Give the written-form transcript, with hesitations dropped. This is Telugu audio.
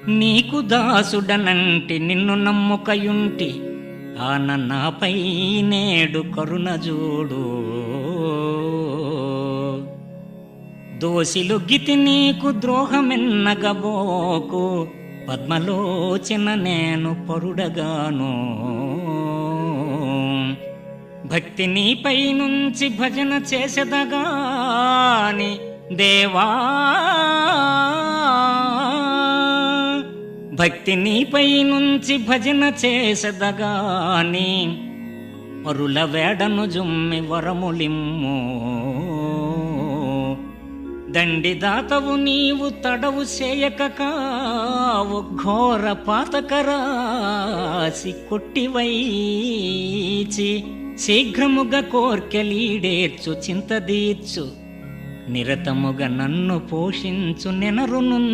నీకు దాసుడనంటి నిన్ను నమ్ముకయుంటి నాపై నేడు కరుణ జూడు. దోసిలొగ్గితి నీకు ద్రోహమెన్నగబోకు, పద్మలోచన నేను పరుడగాను. భక్తి నీపై నుంచి భజన చేసెదగాని దేవా, భక్తి నీపై నుంచి భజన చేసెదగాని పరుల వేడను జుమ్మి వరములిమ్ము. దండిదాతవు నీవు తడవు చేయక కావు, ఘోర పాతకరాసి కొట్టివైచి శీఘ్రముగా కోర్కెలీడేర్చు చింతదీర్చు, నిరతముగా నన్ను పోషించు నెనరును.